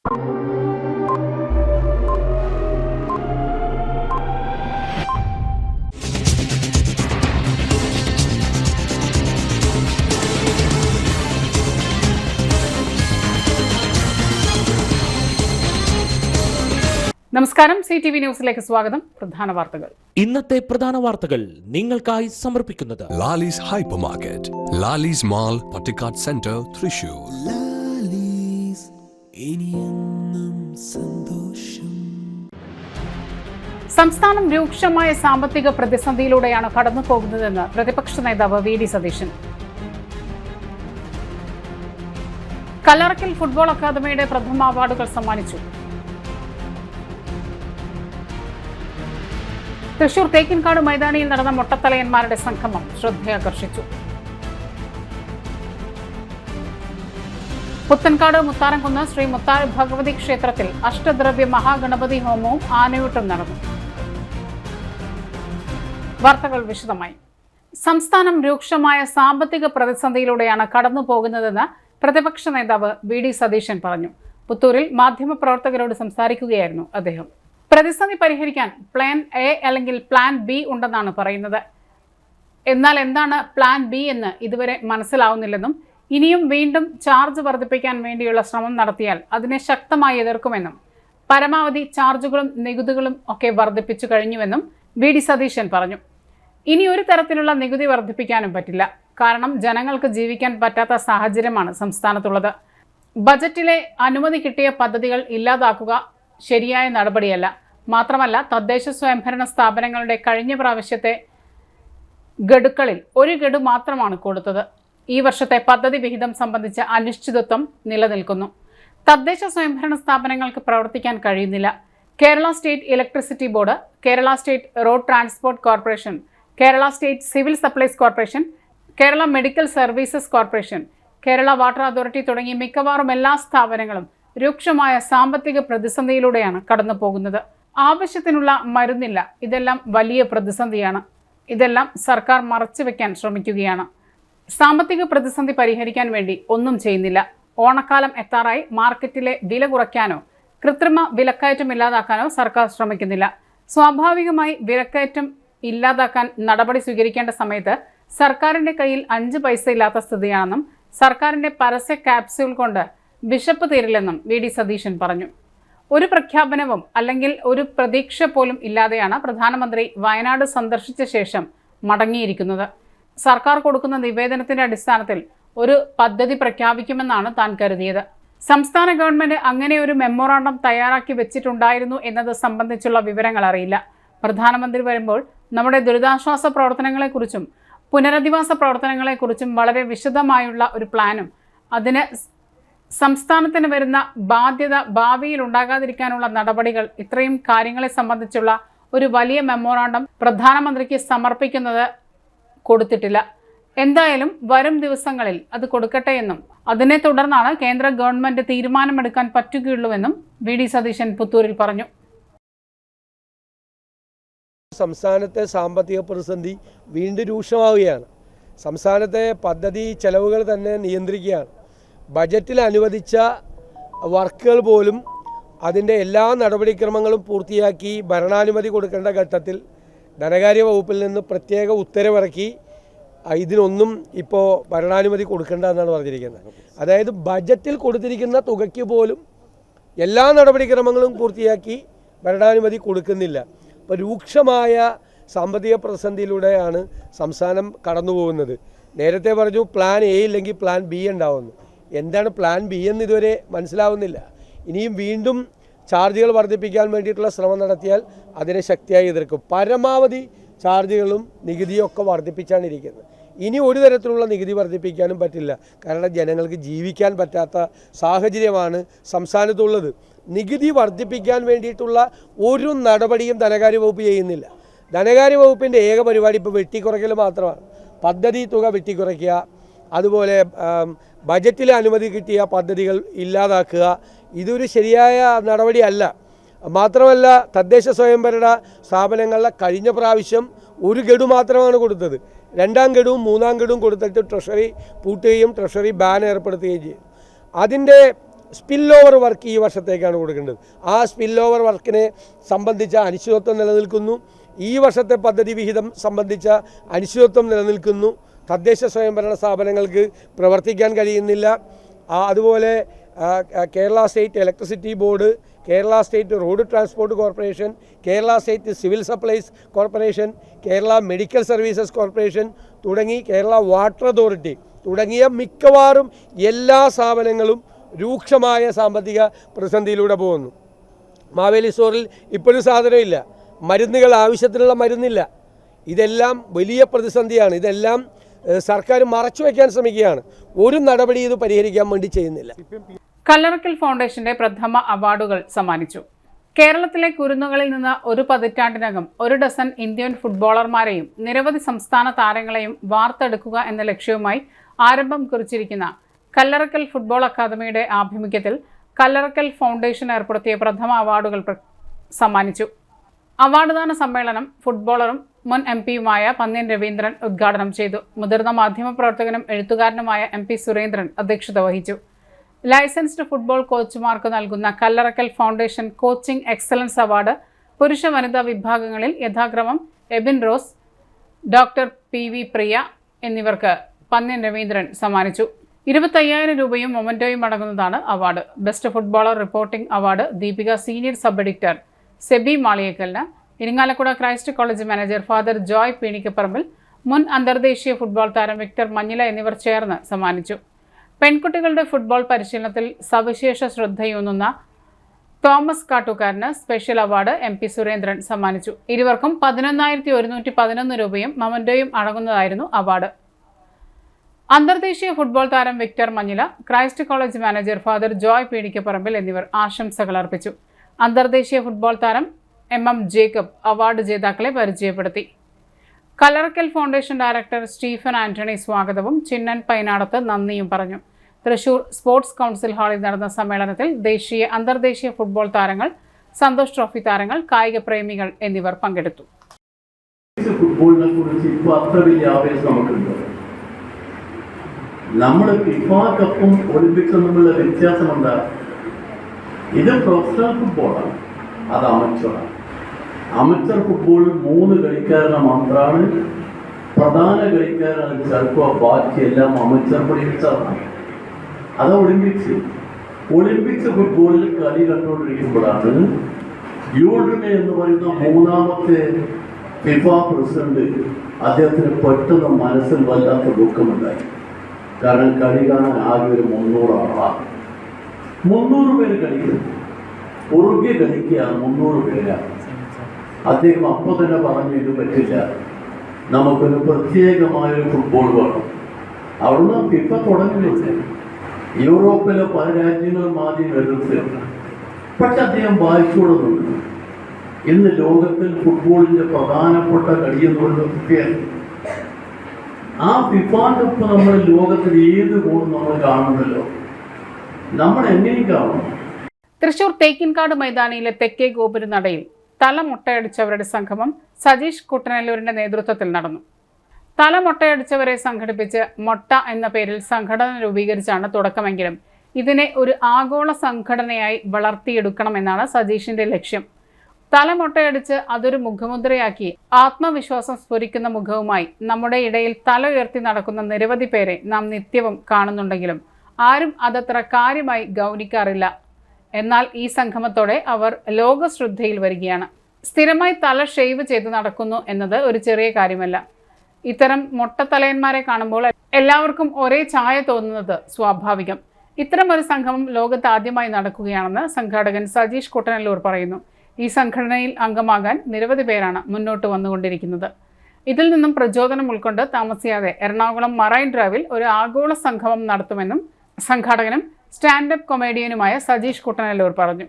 നമസ്കാരം, CTV ന്യൂസിലേക്ക് സ്വാഗതം. പ്രധാന വാർത്തകൾ. ഇന്നത്തെ പ്രധാന വാർത്തകൾ നിങ്ങൾക്കായി സമർപ്പിക്കുന്നത് Lalees hyper market, Lalees mall, Pattikkad centre, Thrissur. സംസ്ഥാനം രൂക്ഷമായ സാമ്പത്തിക പ്രതിസന്ധിയിലൂടെയാണ് കടന്നുപോകുന്നതെന്ന് പ്രതിപക്ഷ നേതാവ് VD സതീശൻ. കല്ലറക്കൽ ഫുട്ബോൾ അക്കാദമിയുടെ പ്രഥമ അവാർഡുകൾ സമ്മാനിച്ചു. തൃശൂർ തേക്കിൻകാട് മൈതാനിയിൽ നടന്ന മൊട്ടത്തലയന്മാരുടെ സംഗമം ശ്രദ്ധയാകർഷിച്ചു. പുത്തൻകാട് മുത്താരംകുന്ന് ശ്രീ മുത്താര ഭഗവതി ക്ഷേത്രത്തിൽ അഷ്ടദ്രവ്യ മഹാഗണപതി ഹോമവും ആനയൂട്ടും നടന്നു. വാർത്തകൾ വിശദമായി. സംസ്ഥാനം രൂക്ഷമായ സാമ്പത്തിക പ്രതിസന്ധിയിലൂടെയാണ് കടന്നുപോകുന്നതെന്ന് പ്രതിപക്ഷ നേതാവ് VD സതീശൻ പറഞ്ഞു. പുത്തൂരിൽ മാധ്യമപ്രവർത്തകരോട് സംസാരിക്കുകയായിരുന്നു അദ്ദേഹം. പ്രതിസന്ധി പരിഹരിക്കാൻ പ്ലാൻ A അല്ലെങ്കിൽ പ്ലാൻ B ഉണ്ടെന്നാണ് പറയുന്നത്. എന്നാൽ എന്താണ് പ്ലാൻ B എന്ന് ഇതുവരെ മനസ്സിലാവുന്നില്ലെന്നും ഇനിയും വീണ്ടും ചാർജ് വർദ്ധിപ്പിക്കാൻ വേണ്ടിയുള്ള ശ്രമം നടത്തിയാൽ അതിനെ ശക്തമായി എതിർക്കുമെന്നും പരമാവധി ചാർജുകളും നികുതികളും ഒക്കെ വർദ്ധിപ്പിച്ചു കഴിഞ്ഞുവെന്നും VD സതീശൻ പറഞ്ഞു. ഇനി ഒരു തരത്തിലുള്ള നികുതി വർദ്ധിപ്പിക്കാനും പറ്റില്ല. കാരണം ജനങ്ങൾക്ക് ജീവിക്കാൻ പറ്റാത്ത സാഹചര്യമാണ് സംസ്ഥാനത്തുള്ളത്. ബജറ്റിലെ അനുമതി കിട്ടിയ പദ്ധതികൾ ഇല്ലാതാക്കുക ശരിയായ നടപടിയല്ല. മാത്രമല്ല, തദ്ദേശ സ്വയംഭരണ സ്ഥാപനങ്ങളുടെ കഴിഞ്ഞ പ്രാവശ്യത്തെ ഗഡുക്കളിൽ ഒരു ഗഡു മാത്രമാണ് കൊടുത്തത്. ഈ വർഷത്തെ പദ്ധതി വിഹിതം സംബന്ധിച്ച അനിശ്ചിതത്വം നിലനിൽക്കുന്നു. തദ്ദേശ സ്വയംഭരണ സ്ഥാപനങ്ങൾക്ക് പ്രവർത്തിക്കാൻ കഴിയുന്നില്ല. Kerala state electricity board, Kerala state road transport corporation, Kerala state civil supplies corporation, Kerala medical services corporation, Kerala water authority തുടങ്ങി മിക്കവാറും എല്ലാ സ്ഥാപനങ്ങളും രൂക്ഷമായ സാമ്പത്തിക പ്രതിസന്ധിയിലൂടെയാണ് കടന്നു പോകുന്നത്. ആവശ്യത്തിനുള്ള മരുന്നില്ല. ഇതെല്ലാം വലിയ പ്രതിസന്ധിയാണ്. ഇതെല്ലാം സർക്കാർ മറച്ചുവെക്കാൻ ശ്രമിക്കുകയാണ്. സാമ്പത്തിക പ്രതിസന്ധി പരിഹരിക്കാൻ വേണ്ടി ഒന്നും ചെയ്യുന്നില്ല. ഓണക്കാലം എത്താറായി. മാർക്കറ്റിലെ വില കുറയ്ക്കാനോ കൃത്രിമ വിലക്കയറ്റം ഇല്ലാതാക്കാനോ സർക്കാർ ശ്രമിക്കുന്നില്ല. സ്വാഭാവികമായി വിലക്കയറ്റം ഇല്ലാതാക്കാൻ നടപടി സ്വീകരിക്കേണ്ട സമയത്ത് സർക്കാരിന്റെ കയ്യിൽ 5 പൈസ ഇല്ലാത്ത സ്ഥിതിയാണെന്നും സർക്കാരിന്റെ പരസ്യ ക്യാപ്സ്യൂൾ കൊണ്ട് വിശപ്പ് തീരില്ലെന്നും VD സതീശൻ പറഞ്ഞു. ഒരു പ്രഖ്യാപനവും അല്ലെങ്കിൽ ഒരു പ്രതീക്ഷ പോലും ഇല്ലാതെയാണ് പ്രധാനമന്ത്രി വയനാട് സന്ദർശിച്ച ശേഷം മടങ്ങിയിരിക്കുന്നത്. സർക്കാർ കൊടുക്കുന്ന നിവേദനത്തിന്റെ അടിസ്ഥാനത്തിൽ ഒരു പദ്ധതി പ്രഖ്യാപിക്കുമെന്നാണ് താൻ കരുതിയത്. സംസ്ഥാന ഗവൺമെന്റ് അങ്ങനെ ഒരു മെമ്മോറാണ്ടം തയ്യാറാക്കി വെച്ചിട്ടുണ്ടായിരുന്നു എന്നത് സംബന്ധിച്ചുള്ള വിവരങ്ങൾ അറിയില്ല. പ്രധാനമന്ത്രി വരുമ്പോൾ നമ്മുടെ ദുരിതാശ്വാസ പ്രവർത്തനങ്ങളെക്കുറിച്ചും പുനരധിവാസ പ്രവർത്തനങ്ങളെക്കുറിച്ചും വളരെ വിശദമായുള്ള ഒരു പ്ലാനും അതിന് സംസ്ഥാനത്തിന് വരുന്ന ബാധ്യത ഭാവിയിൽ ഉണ്ടാകാതിരിക്കാനുള്ള നടപടികൾ, ഇത്രയും കാര്യങ്ങളെ സംബന്ധിച്ചുള്ള ഒരു വലിയ മെമ്മോറാണ്ടം പ്രധാനമന്ത്രിക്ക് സമർപ്പിക്കുന്നത് കൊടുത്തിട്ടില്ല. എന്തായാലും വരും ദിവസങ്ങളിൽ അത് കൊടുക്കട്ടെ എന്നും അതിനെ തുടർന്നാണ് കേന്ദ്ര ഗവൺമെന്റ് തീരുമാനമെടുക്കാൻ പറ്റുകയുള്ളൂവെന്നും VD സതീശൻ പുത്തൂരിൽ പറഞ്ഞു. സംസ്ഥാനത്തെ സാമ്പത്തിക പ്രതിസന്ധി വീണ്ടും രൂക്ഷമാവുകയാണ്. സംസ്ഥാനത്തെ പദ്ധതി ചെലവുകൾ തന്നെ നിയന്ത്രിക്കുകയാണ്. ബജറ്റിൽ അനുവദിച്ച വർക്കുകൾ പോലും അതിൻ്റെ എല്ലാ നടപടിക്രമങ്ങളും പൂർത്തിയാക്കി ഭരണാനുമതി കൊടുക്കേണ്ട ഘട്ടത്തിൽ ധനകാര്യ വകുപ്പിൽ നിന്ന് പ്രത്യേക ഉത്തരവിറക്കി ഇതിനൊന്നും ഇപ്പോൾ ഭരണാനുമതി കൊടുക്കേണ്ട എന്നാണ് പറഞ്ഞിരിക്കുന്നത്. അതായത് ബജറ്റിൽ കൊടുത്തിരിക്കുന്ന തുകയ്ക്ക് പോലും എല്ലാ നടപടിക്രമങ്ങളും പൂർത്തിയാക്കി ഭരണാനുമതി കൊടുക്കുന്നില്ല. ഇപ്പോൾ രൂക്ഷമായ സാമ്പത്തിക പ്രതിസന്ധിയിലൂടെയാണ് സംസ്ഥാനം കടന്നു പോകുന്നത്. നേരത്തെ പറഞ്ഞു പ്ലാൻ A ഇല്ലെങ്കിൽ പ്ലാൻ B ഉണ്ടാവുന്നു. എന്താണ് പ്ലാൻ B എന്ന് ഇതുവരെ മനസ്സിലാവുന്നില്ല. ഇനിയും വീണ്ടും ചാർജുകൾ വർദ്ധിപ്പിക്കാൻ വേണ്ടിയിട്ടുള്ള ശ്രമം നടത്തിയാൽ അതിനെ ശക്തിയായി എതിർക്കും. പരമാവധി ചാർജുകളും നികുതിയും ഒക്കെ വർദ്ധിപ്പിച്ചാണ് ഇരിക്കുന്നത്. ഇനി ഒരു തരത്തിലുള്ള നികുതി വർദ്ധിപ്പിക്കാനും പറ്റില്ല. കാരണം ജനങ്ങൾക്ക് ജീവിക്കാൻ പറ്റാത്ത സാഹചര്യമാണ് സംസ്ഥാനത്തുള്ളത്. നികുതി വർദ്ധിപ്പിക്കാൻ വേണ്ടിയിട്ടുള്ള ഒരു നടപടിയും ധനകാര്യ വകുപ്പ് ചെയ്യുന്നില്ല. ധനകാര്യ വകുപ്പിൻ്റെ ഏക പരിപാടി ഇപ്പോൾ വെട്ടിക്കുറയ്ക്കൽ മാത്രമാണ്. പദ്ധതി തുക വെട്ടിക്കുറയ്ക്കുക, അതുപോലെ ബജറ്റിൽ അനുമതി കിട്ടിയ പദ്ധതികൾ ഇല്ലാതാക്കുക. ഇതൊരു ശരിയായ നടപടിയല്ല. മാത്രമല്ല, തദ്ദേശ സ്വയംഭരണ സ്ഥാപനങ്ങളിലെ കഴിഞ്ഞ പ്രാവശ്യം ഒരു ഗഡു മാത്രമാണ് കൊടുത്തത്. രണ്ടാം ഗഡുവും മൂന്നാം ഗഡുവും കൊടുത്തിട്ട് ട്രഷറി പൂട്ടുകയും ട്രഷറി ബാൻ ഏർപ്പെടുത്തുകയും ചെയ്തു. അതിൻ്റെ സ്പിൽ ഓവർ വർക്ക് ഈ വർഷത്തേക്കാണ് കൊടുക്കേണ്ടത്. ആ സ്പിൽ ഓവർ വർക്കിനെ സംബന്ധിച്ച അനിശ്ചിതത്വം നിലനിൽക്കുന്നു. ഈ വർഷത്തെ പദ്ധതി വിഹിതം സംബന്ധിച്ച അനിശ്ചിതത്വം നിലനിൽക്കുന്നു. തദ്ദേശ സ്വയംഭരണ സ്ഥാപനങ്ങൾക്ക് പ്രവർത്തിക്കാൻ കഴിയുന്നില്ല. അതുപോലെ Kerala state electricity board, Kerala state road transport corporation, Kerala state civil supplies corporation, Kerala medical services corporation തുടങ്ങി കേരള വാട്ടർ അതോറിറ്റി തുടങ്ങിയ മിക്കവാറും എല്ലാ സ്ഥാപനങ്ങളും രൂക്ഷമായ സാമ്പത്തിക പ്രതിസന്ധിയിലൂടെ പോകുന്നു. മാവേലി സ്റ്റോറിൽ ഇപ്പോഴും സാധനമില്ല, മരുന്നുകൾ ആവശ്യത്തിനുള്ള മരുന്നില്ല. ഇതെല്ലാം വലിയ പ്രതിസന്ധിയാണ്. ഇതെല്ലാം സർക്കാർ മറച്ചു വയ്ക്കാൻ ശ്രമിക്കുകയാണ്. ഒരു നടപടി ഇത് പരിഹരിക്കാൻ വേണ്ടി ചെയ്യുന്നില്ല. കല്ലറക്കൽ ഫൗണ്ടേഷന്റെ പ്രഥമ അവാർഡുകൾ സമ്മാനിച്ചു. കേരളത്തിലെ കുരുന്നുകളിൽ നിന്ന് ഒരു പതിറ്റാണ്ടിനകം 1 ഡസൻ ഇന്ത്യൻ ഫുട്ബോളർമാരെയും നിരവധി സംസ്ഥാന താരങ്ങളെയും വാർത്തെടുക്കുക എന്ന ലക്ഷ്യവുമായി ആരംഭം കുറിച്ചിരിക്കുന്ന കല്ലറക്കൽ ഫുട്ബോൾ അക്കാദമിയുടെ ആഭിമുഖ്യത്തിൽ കല്ലറക്കൽ ഫൗണ്ടേഷൻ ഏർപ്പെടുത്തിയ പ്രഥമ അവാർഡുകൾ സമ്മാനിച്ചു. അവാർഡ് ദാന സമ്മേളനം ഫുട്ബോളറും മുൻ MP-യുമായ പന്ന്യൻ രവീന്ദ്രൻ ഉദ്ഘാടനം ചെയ്തു. മുതിർന്ന മാധ്യമപ്രവർത്തകനും എഴുത്തുകാരനുമായ MP സുരേന്ദ്രൻ അധ്യക്ഷത വഹിച്ചു. ലൈസൻസ്ഡ് ഫുട്ബോൾ കോച്ചുമാർക്ക് നൽകുന്ന Kallarakkal foundation coaching excellence award പുരുഷ വനിതാ വിഭാഗങ്ങളിൽ യഥാക്രമം എബിൻ റോസ്, ഡോക്ടർ PV പ്രിയ എന്നിവർക്ക് പന്ന്യൻ രവീന്ദ്രൻ സമ്മാനിച്ചു. 25,000 രൂപയും മൊമന്റോയും അടങ്ങുന്നതാണ് award. Best footballer reporting award Deepika senior sub editor Sebi മാളിയേക്കലിന്, Irinjalakuda Christ College manager father Joy പീണിക്കപ്പറമ്പിൽ, മുൻ അന്തർദേശീയ ഫുട്ബോൾ താരം വിക്ടർ മഞ്ഞില എന്നിവർ ചേർന്ന് സമ്മാനിച്ചു. പെൺകുട്ടികളുടെ ഫുട്ബോൾ പരിശീലനത്തിൽ സവിശേഷ ശ്രദ്ധയൂന്നുന്ന തോമസ് കാട്ടുകാരന് സ്പെഷ്യൽ അവാർഡ് MP സുരേന്ദ്രൻ സമ്മാനിച്ചു. ഇരുവർക്കും 11,111 രൂപയും മൊമന്റോയും അടങ്ങുന്നതായിരുന്നു അവാർഡ്. അന്തർദേശീയ ഫുട്ബോൾ താരം Victor Manjila, Christ College manager father Joy പീണിക്കപ്പറമ്പിൽ എന്നിവർ ആശംസകൾ അർപ്പിച്ചു. അന്തർദേശീയ ഫുട്ബോൾ താരം MM ജേക്കബ് അവാർഡ് ജേതാക്കളെ പരിചയപ്പെടുത്തി. Kallarakkal foundation director Stephen Antony സ്വാഗതവും ചിന്നൻ പൈനാടത്ത് നന്ദിയും പറഞ്ഞു. തൃശൂർ സ്പോർട്സ് കൗൺസിൽ ഹാളിൽ നടന്ന സമ്മേളനത്തിൽ ദേശീയ അന്തർദേശീയ ഫുട്ബോൾ താരങ്ങൾ, സന്തോഷ് ട്രോഫി താരങ്ങൾ, കായിക പ്രേമികൾ എന്നിവർ പങ്കെടുത്തു. ഫുട്ബോളിനെ കുറിച്ച് ഇപ്പോൾ അത്ര വലിയ ആവേശം നമുക്കുണ്ട്. നമ്മൾ ഫിഫ കപ്പും ഒളിമ്പിക്സും തമ്മിലുള്ള വ്യത്യാസം എന്താ? ഇത് പ്രൊഫഷണൽ ഫുട്ബോളാണ്, അത് അമച്ചറാണ്. അമച്ചർ ഫുട്ബോളിൽ 3 കളിക്കാരനെ മാത്രമാണ് പ്രധാന കളിക്കാരൻ ചിലപ്പോൾ, ബാക്കിയെല്ലാം അമച്ചർ പ്ലേയേഴ്സാണ്. അത് ഒളിമ്പിക്സ് ഫുട്ബോളിൽ കളി കണ്ടുകൊണ്ടിരിക്കുമ്പോഴാണ് യൂൾഡ്രിമെ എന്ന് പറയുന്ന 3ാമത്തെ ഫിഫ പ്രസിഡന്റ് അദ്ദേഹത്തിന് പെട്ടെന്ന് മനസ്സിൽ വല്ലാത്ത ദുഃഖമുണ്ടായി. കാരണം കളി കാണാൻ ആകെ ഒരു 300 ആളാണ്. 300 പേര് കളിക്കുന്നു, ഉറുഗ്വേ കളിക്കുകയാണ് 300 പേരാണ്. അദ്ദേഹം അപ്പോൾ തന്നെ പറഞ്ഞു, ഇത് പറ്റില്ല, നമുക്കൊരു പ്രത്യേകമായൊരു ഫുട്ബോൾ വേണം. അവിടുന്ന് ഫിഫ തുടങ്ങിയില്ല. യൂറോപ്പിലെ പല രാജ്യങ്ങളും ആദ്യം എതിർത്തിരുന്നു. പക്ഷെ അദ്ദേഹം വായിച്ചുകൊടുന്നുണ്ട്. ഇന്ന് ലോകത്തിൽ ഫുട്ബോളിന്റെ പ്രധാനപ്പെട്ട കളിയെന്ന് പറയുന്നത് ഫിഫയാണ്. ആ ഫിഫ കപ്പ് നമ്മൾ ലോകത്തിൽ ഏത് കോണും നമ്മൾ കാണുന്നല്ലോ, നമ്മൾ എങ്ങനെയും കാണും. തൃശൂർ തേക്കിൻകാട് മൈതാനിയിലെ തെക്കേ ഗോപുരനടയിൽ തല മുട്ടയടിച്ചവരുടെ സംഗമം സജീഷ് കുട്ടനല്ലൂരിന്റെ നേതൃത്വത്തിൽ നടന്നു. തല മുട്ടയടിച്ചവരെ സംഘടിപ്പിച്ച് മൊട്ട എന്ന പേരിൽ സംഘടന രൂപീകരിച്ചാണ് തുടക്കമെങ്കിലും ഇതിനെ ഒരു ആഗോള സംഘടനയായി വളർത്തിയെടുക്കണമെന്നാണ് സജീഷിന്റെ ലക്ഷ്യം. തല മുട്ടയടിച്ച് അതൊരു മുഖമുദ്രയാക്കി ആത്മവിശ്വാസം സ്ഫുരിക്കുന്ന മുഖവുമായി നമ്മുടെ ഇടയിൽ തല ഉയർത്തി നടക്കുന്ന നിരവധി പേരെ നാം നിത്യവും കാണുന്നുണ്ടെങ്കിലും ആരും അതത്ര കാര്യമായി ഗൗനിക്കാറില്ല. എന്നാൽ ഈ സംഗമത്തോടെ അവർ ലോകശ്രദ്ധയിൽ വരികയാണ്. സ്ഥിരമായി തല ഷെയ്വ് ചെയ്ത് നടക്കുന്നു എന്നത് ഒരു ചെറിയ കാര്യമല്ല. ഇത്തരം മൊട്ടത്തലയന്മാരെ കാണുമ്പോൾ എല്ലാവർക്കും ഒരേ ഛായ തോന്നുന്നത് സ്വാഭാവികം. ഇത്തരം ഒരു സംഗമം ലോകത്ത് ആദ്യമായി നടക്കുകയാണെന്ന് സംഘാടകൻ സജീഷ് കുട്ടനല്ലൂർ പറയുന്നു. ഈ സംഘടനയിൽ അംഗമാകാൻ നിരവധി പേരാണ് മുന്നോട്ട് വന്നുകൊണ്ടിരിക്കുന്നത്. ഇതിൽ നിന്നും പ്രചോദനം ഉൾക്കൊണ്ട് താമസിയാതെ എറണാകുളം മറൈൻ ഡ്രൈവിൽ ഒരു ആഗോള സംഗമം നടത്തുമെന്നും സംഘാടകനും സ്റ്റാൻഡപ്പ് കൊമേഡിയനുമായ സജീഷ് കുട്ടനല്ലൂർ പറഞ്ഞു.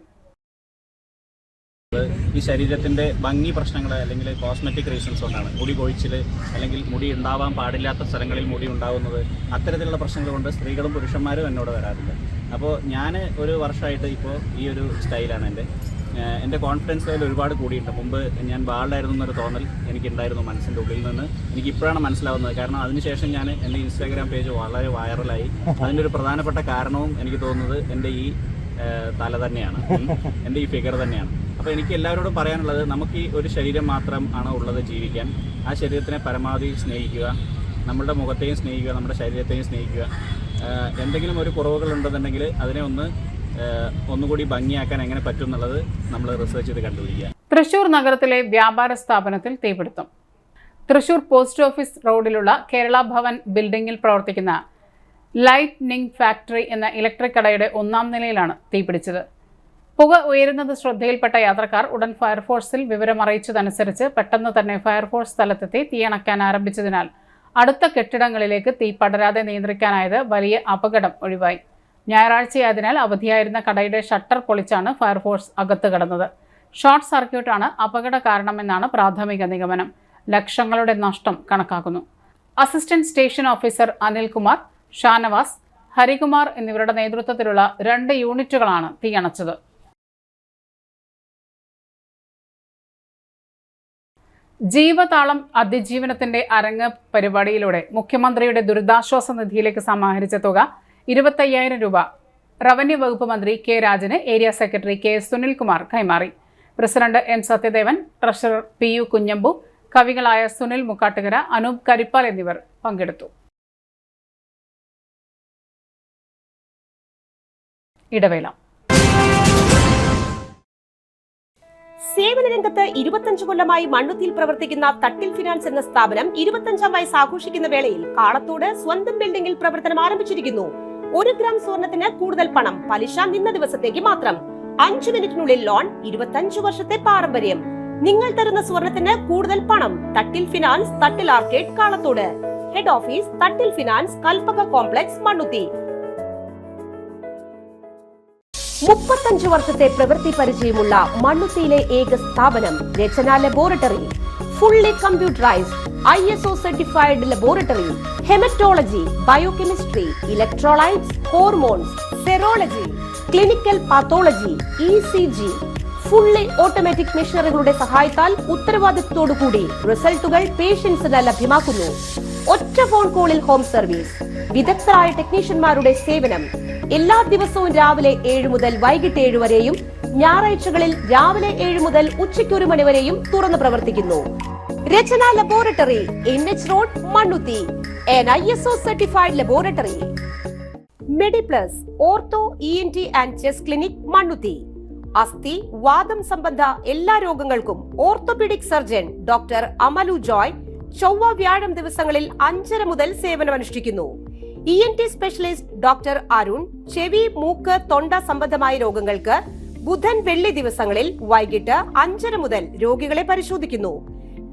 ഈ ശരീരത്തിൻ്റെ ഭംഗി പ്രശ്നങ്ങൾ അല്ലെങ്കിൽ കോസ്മെറ്റിക് റീസൺസ് കൊണ്ടാണ് മുടി കൊഴിച്ചിൽ അല്ലെങ്കിൽ മുടി ഉണ്ടാവാൻ പാടില്ലാത്ത സ്ഥലങ്ങളിൽ മുടി ഉണ്ടാകുന്നത്. അത്തരത്തിലുള്ള പ്രശ്നങ്ങൾ കൊണ്ട് സ്ത്രീകളും പുരുഷന്മാരും എന്നോട് വരാറുണ്ട്. അപ്പോൾ ഞാൻ ഒരു വർഷമായിട്ട് ഇപ്പോൾ ഈ ഒരു സ്റ്റൈലാണ് എൻ്റെ കോൺഫിഡൻസ് ലെവൽ ഒരുപാട് കൂടിയിട്ടുണ്ട്. മുമ്പ് ഞാൻ ബാൾഡായിരുന്നു എന്നൊരു തോന്നൽ എനിക്കുണ്ടായിരുന്നു മനസ്സിൻ്റെ ഉള്ളിൽ നിന്ന്. എനിക്കിപ്പോഴാണ് മനസ്സിലാവുന്നത്. കാരണം അതിനുശേഷം എൻ്റെ ഇൻസ്റ്റാഗ്രാം പേജ് വളരെ വൈറലായി. അതിൻ്റെ ഒരു പ്രധാനപ്പെട്ട കാരണവും എനിക്ക് തോന്നുന്നത് എൻ്റെ ഈ തല തന്നെയാണ്, എൻ്റെ ഈ ഫിഗർ തന്നെയാണ്. അപ്പോൾ എനിക്ക് എല്ലാവരോടും പറയാനുള്ളത്, നമുക്ക് ഈ ഒരു ശരീരം മാത്രം ആണ് ഉള്ളത് ജീവിക്കാൻ. ആ ശരീരത്തിനെ പരമാവധി സ്നേഹിക്കുക, നമ്മുടെ മുഖത്തെയും സ്നേഹിക്കുക, നമ്മുടെ ശരീരത്തെയും സ്നേഹിക്കുക. എന്തെങ്കിലും ഒരു കുറവുകളുണ്ടെന്നുണ്ടെങ്കിൽ അതിനെ ഒന്നുകൂടി ഭംഗിയാക്കാൻ എങ്ങനെ പറ്റും എന്നുള്ളത് നമ്മൾ റിസർച്ച് ചെയ്ത് കണ്ടുപിടിക്കുക. തൃശൂർ നഗരത്തിലെ വ്യാപാര സ്ഥാപനത്തിൽ തീപിടുത്തം. തൃശൂർ പോസ്റ്റ് ഓഫീസ് റോഡിലുള്ള കേരള ഭവൻ ബിൽഡിംഗിൽ പ്രവർത്തിക്കുന്ന ലൈറ്റ്നിംഗ് ഫാക്ടറി എന്ന ഇലക്ട്രിക് കടയുടെ 1ാം നിലയിലാണ് തീപിടിച്ചത്. പുക ഉയരുന്നത് ശ്രദ്ധയിൽപ്പെട്ട യാത്രക്കാർ ഉടൻ ഫയർഫോഴ്സിൽ വിവരമറിയിച്ചതനുസരിച്ച് പെട്ടെന്ന് തന്നെ ഫയർഫോഴ്സ് സ്ഥലത്തെത്തി തീയണക്കാൻ ആരംഭിച്ചതിനാൽ അടുത്ത കെട്ടിടങ്ങളിലേക്ക് തീ പടരാതെ നിയന്ത്രിക്കാനായത് വലിയ അപകടം ഒഴിവായി. ഞായറാഴ്ചയായതിനാൽ അവധിയായിരുന്ന കടയുടെ ഷട്ടർ പൊളിച്ചാണ് ഫയർഫോഴ്സ് അകത്ത് കടന്നത്. ഷോർട്ട് സർക്യൂട്ടാണ് അപകട കാരണമെന്നാണ് പ്രാഥമിക നിഗമനം. ലക്ഷങ്ങളുടെ നഷ്ടം കണക്കാക്കുന്നു. Assistant station officer Anilkumar, Shanavas, Harikumar എന്നിവരുടെ നേതൃത്വത്തിലുള്ള 2 യൂണിറ്റുകളാണ് തീയണച്ചത്. ജീവതാളം അതിജീവനത്തിന്റെ അരങ്ങ് പരിപാടിയിലൂടെ മുഖ്യമന്ത്രിയുടെ ദുരിതാശ്വാസ നിധിയിലേക്ക് സമാഹരിച്ച തുക 25,000 രൂപ റവന്യൂ വകുപ്പ് മന്ത്രി കെ രാജന് ഏരിയ സെക്രട്ടറി കെ സുനിൽകുമാർ കൈമാറി. President M Sathyadevan, treasurer P U Kunhambu, കവികളായ സുനിൽ മുക്കാട്ടുകര, അനൂപ് കരിപ്പാൽ എന്നിവർ പങ്കെടുത്തു. ഇടവേള. സേവന രംഗത്ത് 25 കൊല്ലമായി മണ്ണുത്തിയിൽ പ്രവർത്തിക്കുന്ന തട്ടിൽ ഫിനാൻസ് എന്ന സ്ഥാപനം 25ാം വയസ്സ് ആഘോഷിക്കുന്ന വേളയിൽ കാളത്തോട് സ്വന്തം ബിൽഡിംഗിൽ പ്രവർത്തനം ആരംഭിച്ചിരിക്കുന്നു. 1 ഗ്രാം സ്വർണത്തിന് കൂടുതൽ പണം, പലിശ നിന്ന ദിവസത്തേക്ക് മാത്രം, 5 മിനിറ്റിനുള്ളിൽ ലോൺ, 25 വർഷത്തെ പാരമ്പര്യം. നിങ്ങൾ തരുന്ന സ്വർണത്തിന് കൂടുതൽ പണം. Thattil finance, Thattil arcade, Kalathode. Head office Thattil finance, Kalpaka complex, Mannuthy. 35 വർഷത്തെ പ്രവൃത്തി പരിചയമുള്ള മണ്ണുത്തിയിലെ ഏക സ്ഥാപനം Rachana laboratory. Fully computerised, ISO certified laboratory. Haematology, biochemistry, electrolytes, hormones, serology, clinical pathology, ECG. Fully automatic മെഷീനറികളുടെ സഹായത്താൽ ഉത്തരവാദിത്തത്തോടുകൂടി റിസൾട്ടുകൾ പേഷ്യൻസിന് ലഭ്യമാക്കുന്നു. ഒറ്റ ഫോൺ കോളിൽ ഹോം സർവീസ്. വിദഗ്ധരായ ടെക്നീഷ്യന്മാരുടെ സേവനം. എല്ലാ ദിവസവും രാവിലെ 7 മുതൽ വൈകിട്ട് 7 വരെയും ഞായറാഴ്ചകളിൽ രാവിലെ 7 മുതൽ ഉച്ചയ്ക്ക് 1 മണി വരെയും തുറന്നു പ്രവർത്തിക്കുന്നു. Rachana laboratory, NH road, Mannuthy. an ISO certified laboratory. Mediplus, ortho, ENT and chest clinic, Mannuthy. അസ്ഥി, വാദം സംബന്ധ എല്ലാ രോഗങ്ങൾക്കും orthopaedic surgeon doctor Amalu Joy ചൊവ്വ വ്യാഴം ദിവസങ്ങളിൽ 5:30 മുതൽ സേവനമനുഷ്ഠിക്കുന്നു. ENT സ്പെഷ്യലിസ്റ്റ് ഡോക്ടർ അരുൺ ചെവി, മൂക്ക്, തൊണ്ട സംബന്ധമായ രോഗങ്ങൾക്ക് ബുധൻ, വെള്ളി ദിവസങ്ങളിൽ വൈകിട്ട് 5:30 മുതൽ രോഗികളെ പരിശോധിക്കുന്നു.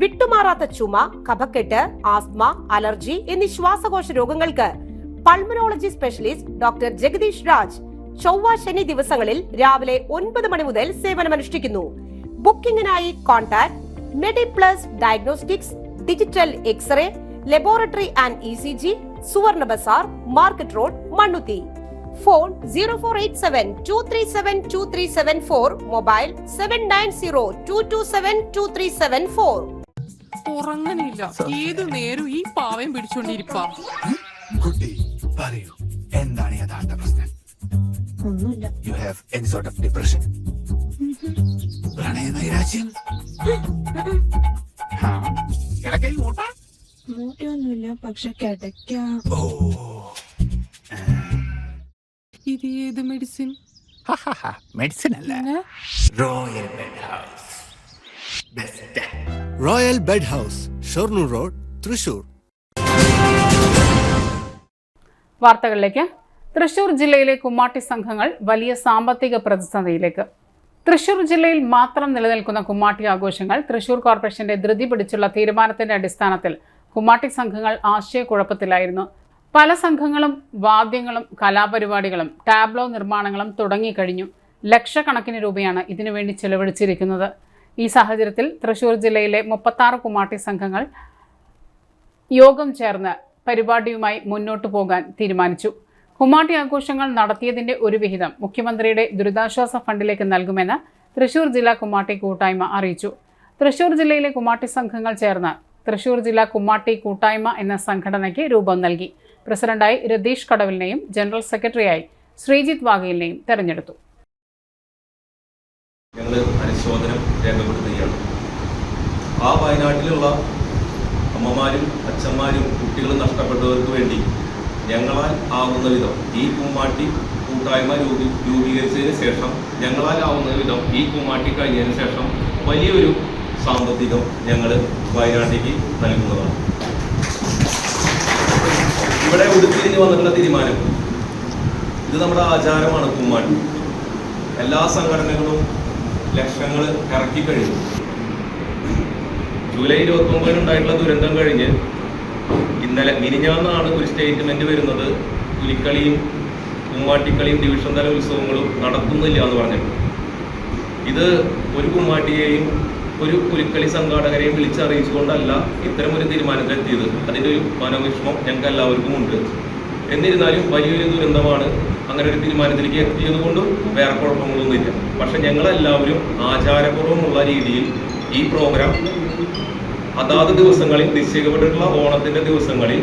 വിട്ടുമാറാത്ത ചുമ, കഫക്കെട്ട്, ആസ്മ, അലർജി എന്നീ ശ്വാസകോശ രോഗങ്ങൾക്ക് pulmonology specialist doctor Jagadish Raj ചൊവ്വ, ശനി ദിവസങ്ങളിൽ രാവിലെ 9 മണി മുതൽ സേവനമനുഷ്ഠിക്കുന്നു. ബുക്കിംഗിനായി contact Mediplus diagnostics, digital x-ray, laboratory and ECG, Suvarna Bazar, market road, Mannuthy. Phone 0487-237-2374, mobile 790227-2374. ഉറങ്ങനില്ല, ഏതു നേരം ഈ പാവം പിടിച്ചോണ്ടിരിപ്പാ. കുട്ടി പറയൂ, എന്താണ് യഥാർത്ഥ പ്രശ്നം? ഒന്നുമില്ല. You have any sort of depression? പ്രണയ നൈരാശ്യം? കിടക്കയിൽ മൂട്ട? മൂട്ടയൊന്നുമില്ല, പക്ഷെ കിടക്കാം. ഇത് ഏത് മെഡിസിൻ? മെഡിസിൻ അല്ല, royal bed house. Best royal bed house, Shoranur road, Thrissur. വാർത്തകളിലേക്ക്. തൃശൂർ ജില്ലയിലെ കുമ്മാട്ടി സംഘങ്ങൾ വലിയ സാമ്പത്തിക പ്രതിസന്ധിയിലേക്ക്. തൃശൂർ ജില്ലയിൽ മാത്രം നിലനിൽക്കുന്ന കുമ്മാട്ടി ആഘോഷങ്ങൾ തൃശൂർ കോർപ്പറേഷന്റെ ധൃതി പിടിച്ചുള്ള തീരുമാനത്തിന്റെ അടിസ്ഥാനത്തിൽ കുമ്മാട്ടി സംഘങ്ങൾ ആശയക്കുഴപ്പത്തിലായിരുന്നു. പല സംഘങ്ങളും വാദ്യങ്ങളും കലാപരിപാടികളും ടാബ്ലോ നിർമ്മാണങ്ങളും തുടങ്ങിക്കഴിഞ്ഞു. ലക്ഷക്കണക്കിന് രൂപയാണ് ഇതിനുവേണ്ടി ചെലവഴിച്ചിരിക്കുന്നത്. ഈ സാഹചര്യത്തിൽ തൃശൂർ ജില്ലയിലെ 36 കുമ്മാട്ടി സംഘങ്ങൾ യോഗം ചേർന്ന് പരിപാടിയുമായി മുന്നോട്ടു പോകാൻ തീരുമാനിച്ചു. കുമ്മാട്ടി ആഘോഷങ്ങൾ നടത്തിയതിന്റെ ഒരു വിഹിതം മുഖ്യമന്ത്രിയുടെ ദുരിതാശ്വാസ ഫണ്ടിലേക്ക് നൽകുമെന്ന് തൃശൂർ ജില്ലാ കുമ്മാട്ടി കൂട്ടായ്മ അറിയിച്ചു. തൃശൂർ ജില്ലയിലെ കുമ്മാട്ടി സംഘങ്ങൾ ചേർന്ന് തൃശൂർ ജില്ലാ കുമ്മാട്ടി കൂട്ടായ്മ എന്ന സംഘടനയ്ക്ക് രൂപം നൽകി. പ്രസിഡന്റായി രതീഷ് കടവിലിനെയും ജനറൽ സെക്രട്ടറിയായി ശ്രീജിത്ത് വാഗയിലിനെയും തെരഞ്ഞെടുത്തു. ഞങ്ങൾ അനുശോചനം രേഖപ്പെടുത്തുകയാണ്. ആ വയനാട്ടിലുള്ള അമ്മമാരും അച്ഛന്മാരും കുട്ടികളും നഷ്ടപ്പെട്ടവർക്ക് വേണ്ടി ഞങ്ങളാൽ ആവുന്ന വിധം ഈ കുമ്മാട്ടി കൂട്ടായ്മ രൂപീകരിച്ചതിന് ശേഷം ഞങ്ങളാൽ ആവുന്ന വിധം ഈ കുമ്മാട്ടി കഴിഞ്ഞതിന് ശേഷം വലിയൊരു സാമ്പത്തികം ഞങ്ങൾ വയനാട്ടിലേക്ക് നൽകുന്നതാണ്. ഇവിടെ ഉടുത്തിരിഞ്ഞ് വന്നിട്ടുള്ള തീരുമാനം, ഇത് നമ്മുടെ ആചാരമാണ്. കുമ്മാട്ടി എല്ലാ സംഘടനകളും ലക്ഷങ്ങൾ ഇറക്കി കഴിഞ്ഞു. ജൂലൈ 29 ഉണ്ടായിട്ടുള്ള ദുരന്തം കഴിഞ്ഞ് ഇന്നലെ മിനിഞ്ഞാന്നാണ് ഒരു സ്റ്റേറ്റ്മെന്റ് വരുന്നത്, പുലിക്കളിയും കുമ്മാട്ടിക്കളിയും ഡിവിഷൻ തല ഉത്സവങ്ങളും നടത്തുന്നില്ല എന്ന് പറഞ്ഞിട്ട്. ഇത് ഒരു കുമ്മാട്ടിയെയും ഒരു പുലിക്കളി സംഘാടകരെയും വിളിച്ചറിയിച്ചുകൊണ്ടല്ല ഇത്തരം ഒരു തീരുമാനത്തിലെത്തിയത്. അതിൻ്റെ ഒരു മനോവിഷമം ഞങ്ങൾക്ക് എല്ലാവർക്കും ഉണ്ട്. എന്നിരുന്നാലും വലിയൊരു ദുരന്തമാണ്. അങ്ങനെ ഒരു തീരുമാനത്തിലേക്ക് എത്തിയത് കൊണ്ടും വേറെ കുഴപ്പങ്ങളൊന്നുമില്ല. പക്ഷെ ഞങ്ങളെല്ലാവരും ആചാരപൂർവ്വമുള്ള രീതിയിൽ ഈ പ്രോഗ്രാം അതാത് ദിവസങ്ങളിൽ നിശ്ചയിക്കപ്പെട്ടിട്ടുള്ള ഓണത്തിൻ്റെ ദിവസങ്ങളിൽ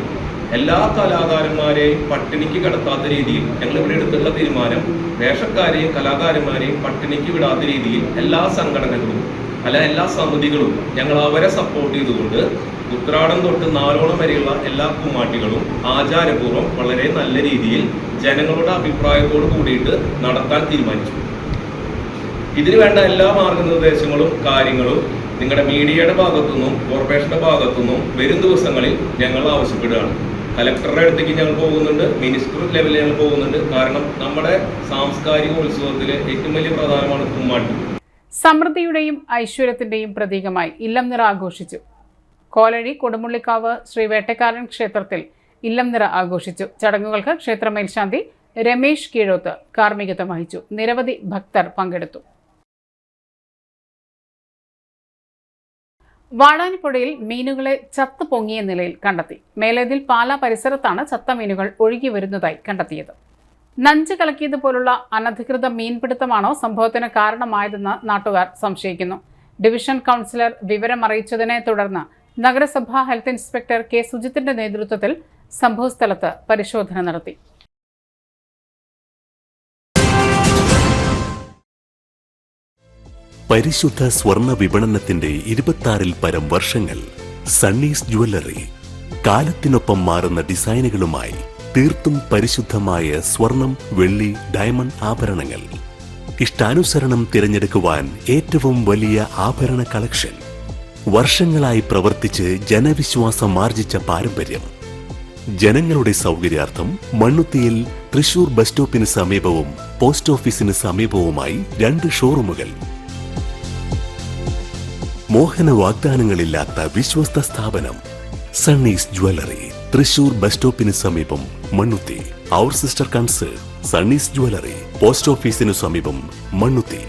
എല്ലാ കലാകാരന്മാരെയും പട്ടിണിക്ക് കിടത്താത്ത രീതിയിൽ ഞങ്ങളിവിടെ എടുത്തുള്ള തീരുമാനം, വേഷക്കാരെയും കലാകാരന്മാരെയും പട്ടിണിക്ക് വിടാത്ത രീതിയിൽ എല്ലാ സംഘടനകളും എല്ലാ സമിതികളും ഞങ്ങൾ അവരെ സപ്പോർട്ട് ചെയ്തുകൊണ്ട് ഉത്രാടം തൊട്ട് നാലോളം വരെയുള്ള എല്ലാ കുമ്മാട്ടികളും ആചാരപൂർവ്വം വളരെ നല്ല രീതിയിൽ ജനങ്ങളുടെ അഭിപ്രായത്തോട് കൂടിയിട്ട് നടത്താൻ തീരുമാനിച്ചു. ഇതിനു വേണ്ട എല്ലാ മാർഗനിർദ്ദേശങ്ങളും കാര്യങ്ങളും നിങ്ങളുടെ മീഡിയയുടെ ഭാഗത്തുനിന്നും കോർപ്പറേഷന്റെ ഭാഗത്തുനിന്നും വരും ദിവസങ്ങളിൽ ഞങ്ങൾ ആവശ്യപ്പെടുകയാണ്. കലക്ടറുടെ അടുത്തേക്ക് ഞങ്ങൾ പോകുന്നുണ്ട്, മിനിസ്റ്റർ ലെവലിൽ ഞങ്ങൾ പോകുന്നുണ്ട്. കാരണം നമ്മുടെ സാംസ്കാരിക ഉത്സവത്തിലെ ഏറ്റവും വലിയ പ്രധാനമാണ് കുമ്മാട്ടി. സമൃദ്ധിയുടെയും ഐശ്വര്യത്തിന്റെയും പ്രതീകമായി ഇല്ലംനിറ ആഘോഷിച്ചു. കോലഴി കൊടുമുള്ളിക്കാവ് ശ്രീ വേട്ടക്കാരൻ ക്ഷേത്രത്തിൽ ഇല്ലംനിറ ആഘോഷിച്ചു. ചടങ്ങുകൾക്ക് ക്ഷേത്ര മേൽശാന്തി രമേശ് കീഴോത്ത് കാർമ്മികത്വം വഹിച്ചു. നിരവധി ഭക്തർ പങ്കെടുത്തു. വാടാനിപ്പുഴയിൽ മീനുകളെ ചത്തു പൊങ്ങിയ നിലയിൽ കണ്ടെത്തി. മേലേതിൽ പാല പരിസരത്താണ് ചത്ത മീനുകൾ ഒഴുകി വരുന്നതായി കണ്ടെത്തിയത്. നഞ്ച് കലക്കിയതുപോലുള്ള അനധികൃത മീൻപിടുത്തമാണോ സംഭവത്തിന് കാരണമായതെന്ന് നാട്ടുകാർ സംശയിക്കുന്നു. ഡിവിഷൻ കൗൺസിലർ വിവരമറിയിച്ചതിനെ തുടർന്ന് നഗരസഭാ ഹെൽത്ത് ഇൻസ്പെക്ടർ കെ സുജിത്തിന്റെ നേതൃത്വത്തിൽ സംഭവസ്ഥലത്ത് പരിശോധന നടത്തി. പരിശുദ്ധ സ്വർണ്ണ വിപണനത്തിന്റെ 26-ൽ പരം വർഷങ്ങൾ. സണ്ണീസ് ജ്വല്ലറി കാലത്തിനൊപ്പം മാറുന്ന ഡിസൈനുകളുമായി തീർത്തും പരിശുദ്ധമായ സ്വർണം, വെള്ളി, ഡയമണ്ട് ആഭരണങ്ങൾ. ഇഷ്ടാനുസരണം തിരഞ്ഞെടുക്കുവാൻ ഏറ്റവും വലിയ ആഭരണ കളക്ഷൻ. വർഷങ്ങളായി പ്രവർത്തിച്ച് ജനവിശ്വാസം ആർജിച്ച പാരമ്പര്യം. ജനങ്ങളുടെ സൗകര്യാർത്ഥം മണ്ണുത്തിയിൽ തൃശൂർ ബസ് സ്റ്റോപ്പിന് സമീപവും പോസ്റ്റ് ഓഫീസിന് സമീപവുമായി 2 ഷോറൂമുകൾ. മോഹന വാഗ്ദാനങ്ങളില്ലാത്ത വിശ്വസ്ത സ്ഥാപനം സണ്ണീസ് ജ്വല്ലറി, തൃശൂർ ബസ് സ്റ്റോപ്പിന് സമീപം മണ്ണുത്തി. അവർ സിസ്റ്റർ കൺസേൺ സണ്ണീസ് ജ്വല്ലറി, പോസ്റ്റ് ഓഫീസിനു സമീപം മണ്ണുത്തി.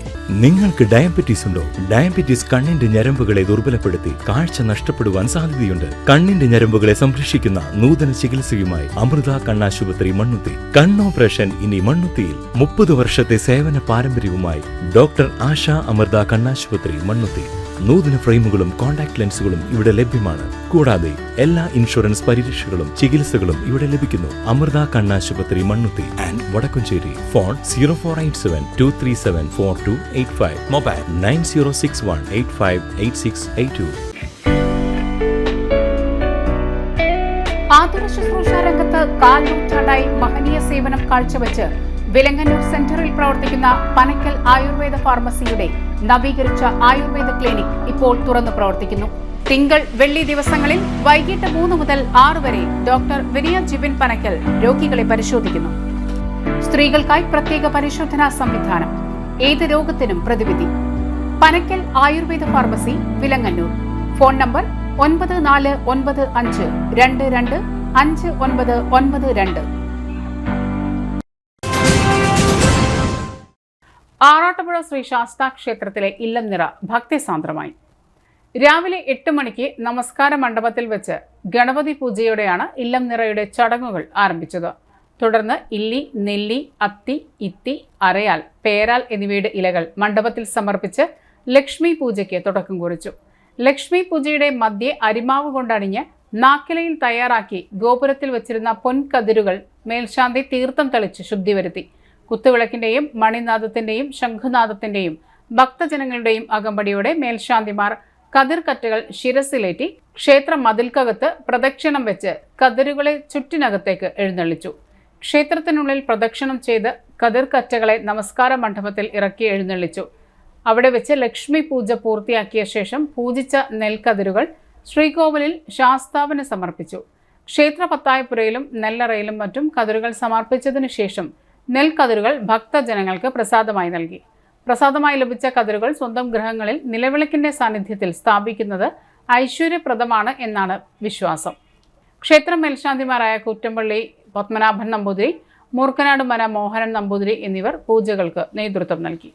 നിങ്ങൾക്ക് ഡയബറ്റീസ് ഉണ്ടോ? ഡയബറ്റീസ് കണ്ണിന്റെ ഞരമ്പുകളെ ദുർബലപ്പെടുത്തി കാഴ്ച നഷ്ടപ്പെടുവാൻ സാധ്യതയുണ്ട്. കണ്ണിന്റെ ഞരമ്പുകളെ സംരക്ഷിക്കുന്ന നൂതന ചികിത്സയുമായി അമൃത കണ്ണാശുപത്രി മണ്ണുത്തി. കണ്ണോപ്പറേഷൻ ഇനി മണ്ണുത്തിയിൽ. 30 വർഷത്തെ സേവന പാരമ്പര്യവുമായി ഡോക്ടർ ആശ അമൃത കണ്ണാശുപത്രി മണ്ണുത്തി. നൂതന ഫ്രെയിമുകളും കോൺടാക്ട് ലെൻസുകളും ഇവിടെ ലഭ്യമാണ്. കൂടാതെ എല്ലാ ഇൻഷുറൻസ് പരിരക്ഷകളും ചികിത്സകളും ഇവിടെ ലഭിക്കുന്നു. അമൃത കണ്ണാശുപത്രി Mannuthy and Vadakkumchery. Phone 0487-237-4285. Mobile 9061858682. ആതുര ശുശ്രൂഷ രംഗത്ത് കാൽനൂറ്റാണ്ടായി മഹനീയ സേവനം കാഴ്ചവെച്ച് വിലങ്ങന്നൂർ സെന്ററിൽ പ്രവർത്തിക്കുന്ന പനക്കൽ ആയുർവേദ ഫാർമസിയുടെ നവീകരിച്ച ആയുർവേദ ക്ലിനിക് ഇപ്പോൾ തുറന്നു പ്രവർത്തിക്കുന്നു. തിങ്കൾ, വെള്ളി ദിവസങ്ങളിൽ വൈകിട്ട് 3 മുതൽ 6 വരെ ഡോക്ടർ വിനയ ജിബിൻ പനക്കൽ രോഗികളെ പരിശോധിക്കുന്നു. സ്ത്രീകൾക്കായി പ്രത്യേക പരിശോധനാ സംവിധാനം. ഏത് രോഗത്തിനും പ്രതിവിധി. Panakkal Ayurveda pharmacy, Vilangannur. Phone number 9495225992. Arattupuzha Shri Sastha ക്ഷേത്രത്തിലെ ഇല്ലംനിറ ഭക്തിസാന്ദ്രമായി. രാവിലെ 8 മണിക്ക് നമസ്കാര മണ്ഡപത്തിൽ വെച്ച് ഗണപതി പൂജയോടെയാണ് ഇല്ലംനിറയുടെ ചടങ്ങുകൾ ആരംഭിച്ചത്. തുടർന്ന് ഇല്ലി, നെല്ലി, അത്തി, ഇത്തി, അരയാൽ, പേരാൽ എന്നിവയുടെ ഇലകൾ മണ്ഡപത്തിൽ സമർപ്പിച്ച് ലക്ഷ്മി പൂജയ്ക്ക് തുടക്കം കുറിച്ചു. ലക്ഷ്മി പൂജയുടെ മധ്യേ അരിമാവ് കൊണ്ടണിഞ്ഞ് നാക്കിലയിൽ തയ്യാറാക്കി ഗോപുരത്തിൽ വെച്ചിരുന്ന പൊൻകതിരുകൾ മേൽശാന്തി തീർത്ഥം തെളിച്ച് ശുദ്ധി വരുത്തി. കുത്തുവിളക്കിന്റെയും മണിനാദത്തിന്റെയും ശംഖുനാദത്തിന്റെയും ഭക്തജനങ്ങളുടെയും അകമ്പടിയോടെ മേൽശാന്തിമാർ കതിർക്കറ്റകൾ ശിരസിലേറ്റി ക്ഷേത്ര മതിൽക്കകത്ത് പ്രദക്ഷിണം വെച്ച് കതിരുകളെ ചുറ്റിനകത്തേക്ക് എഴുന്നള്ളിച്ചു. ക്ഷേത്രത്തിനുള്ളിൽ പ്രദക്ഷിണം ചെയ്ത് കതിർക്കറ്റകളെ നമസ്കാര മണ്ഡപത്തിൽ ഇറക്കി എഴുന്നള്ളിച്ചു. അവിടെ വെച്ച് ലക്ഷ്മി പൂജ പൂർത്തിയാക്കിയ ശേഷം പൂജിച്ച നെൽക്കതിരുകൾ ശ്രീകോവിലിൽ ശാസ്താവിന് സമർപ്പിച്ചു. ക്ഷേത്ര പത്തായപ്പുരയിലും നെല്ലറയിലും മറ്റും കതിരുകൾ സമർപ്പിച്ചതിനു ശേഷം നെൽക്കതിരുകൾ ഭക്തജനങ്ങൾക്ക് പ്രസാദമായി നൽകി. പ്രസാദമായി ലഭിച്ച കതിരുകൾ സ്വന്തം ഗൃഹങ്ങളിൽ നിലവിളക്കിന്റെ സാന്നിധ്യത്തിൽ സ്ഥാപിക്കുന്നത് ഐശ്വര്യപ്രദമാണ് എന്നാണ് വിശ്വാസം. ക്ഷേത്ര മേൽശാന്തിമാരായ കുറ്റമ്പള്ളി പത്മനാഭൻ നമ്പൂതിരി, മൂർക്കനാട് മന മോഹനൻ നമ്പൂതിരി എന്നിവർ പൂജകൾക്ക് നേതൃത്വം നൽകി.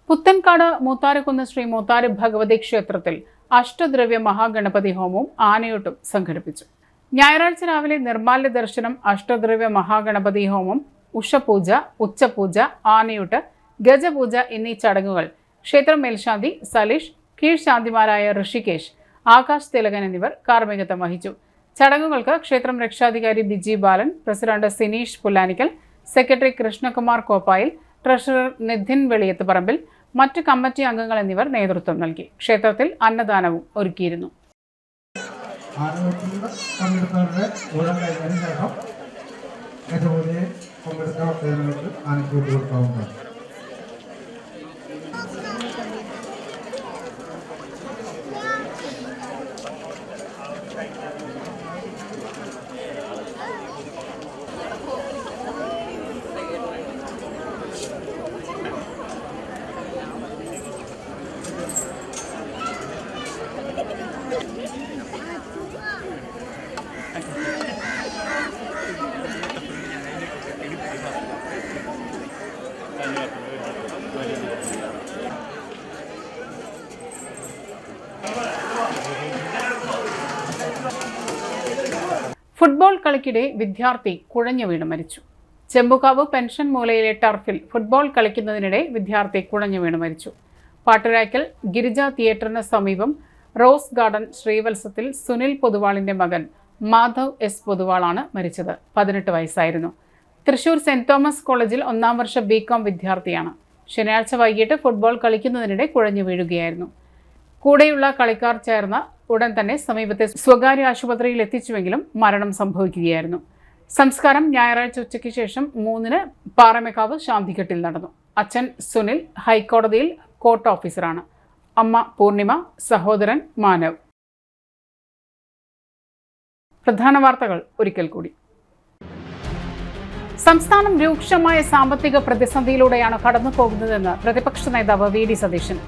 പുത്തൻകാട് മൂത്താരക്കുന്ന് ശ്രീ മൂത്താര് ഭഗവതി ക്ഷേത്രത്തിൽ അഷ്ടദ്രവ്യ മഹാഗണപതി ഹോമവും ആനയൂട്ടും സംഘടിപ്പിച്ചു. ഞായറാഴ്ച രാവിലെ നിർമ്മാല്യ ദർശനം, അഷ്ടദ്രവ്യ മഹാഗണപതി ഹോമം, ഉഷപൂജ, ഉച്ചപൂജ, ആനയൂട്ട്, ഗജപൂജ എന്നീ ചടങ്ങുകൾ ക്ഷേത്ര മേൽശാന്തി സലീഷ്, കീഴ്ശാന്തിമാരായ ഋഷികേശ്, ആകാശ് തിലകൻ എന്നിവർ കാർമ്മികത്വം വഹിച്ചു. ചടങ്ങുകൾക്ക് ക്ഷേത്രം രക്ഷാധികാരി Biji Balan, president Sineesh Pullanikkal, secretary Krishnakumar Koppayil, treasurer Nidhin Veliyath Parambil, മറ്റ് കമ്മിറ്റി അംഗങ്ങൾ എന്നിവർ നേതൃത്വം നൽകി. ക്ഷേത്രത്തിൽ അന്നദാനവും ഒരുക്കിയിരുന്നു. ഫുട്ബോൾ കളിക്കിടെ വിദ്യാർത്ഥി കുഴഞ്ഞു വീണ് മരിച്ചു. ചെമ്പുകാവ് പെൻഷൻ മൂലയിലെ ടർഫിൽ ഫുട്ബോൾ കളിക്കുന്നതിനിടെ വിദ്യാർത്ഥി കുഴഞ്ഞു വീണ് മരിച്ചു. പാട്ടുരായ്ക്കൽ ഗിരിജ തിയേറ്ററിന് സമീപം റോസ് ഗാർഡൻ ശ്രീവത്സത്തിൽ സുനിൽ പൊതുവാളിന്റെ മകൻ മാധവ് എസ് പൊതുവാളാണ് മരിച്ചത്. 18 വയസ്സായിരുന്നു. തൃശൂർ സെന്റ് തോമസ് കോളേജിൽ 1ാം വർഷ ബികോം വിദ്യാർത്ഥിയാണ്. ശനിയാഴ്ച വൈകിട്ട് ഫുട്ബോൾ കളിക്കുന്നതിനിടെ കുഴഞ്ഞു വീഴുകയായിരുന്നു. കൂടെയുള്ള കളിക്കാർ ചേർന്ന് ഉടൻ തന്നെ സമീപത്തെ സ്വകാര്യ ആശുപത്രിയിൽ എത്തിച്ചുവെങ്കിലും മരണം സംഭവിക്കുകയായിരുന്നു. സംസ്കാരം ഞായറാഴ്ച ഉച്ചയ്ക്ക് ശേഷം 3-ന് പാറമേക്കാവ് ശാന്തിഘട്ടിൽ നടന്നു. അച്ഛൻ സുനിൽ ഹൈക്കോടതിയിൽ കോർട്ട് ഓഫീസറാണ്. അമ്മ പൂർണിമ, സഹോദരൻ മാനവ്. പ്രധാന വാർത്തകൾ ഒരിക്കൽ കൂടി. സംസ്ഥാനം രൂക്ഷമായ സാമ്പത്തിക പ്രതിസന്ധിയിലൂടെയാണ് കടന്നുപോകുന്നതെന്ന് പ്രതിപക്ഷ നേതാവ് വി.ഡി. സതീശൻ.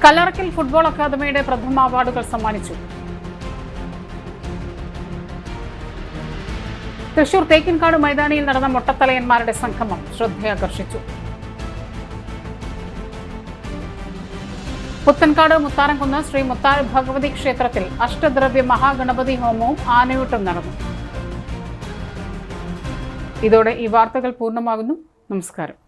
കല്ലറക്കൽ ഫുട്ബോൾ അക്കാദമിയുടെ പ്രഥമ അവാർഡുകൾ സമ്മാനിച്ചു. തൃശൂർ തേക്കിൻകാട് മൈതാനിയിൽ നടന്ന മൊട്ടത്തലയന്മാരുടെ സംഗമം ശ്രദ്ധയാകർഷിച്ചു. പുത്തൻകാട് മുത്താരംകുന്ന് ശ്രീ മുത്താര് ഭഗവതി ക്ഷേത്രത്തിൽ അഷ്ടദ്രവ്യ മഹാഗണപതി ഹോമവും ആനയൂട്ടും നടന്നു. ഇതോടെ ഈ വാർത്തകൾ പൂർണ്ണമാകുന്നു. നമസ്കാരം.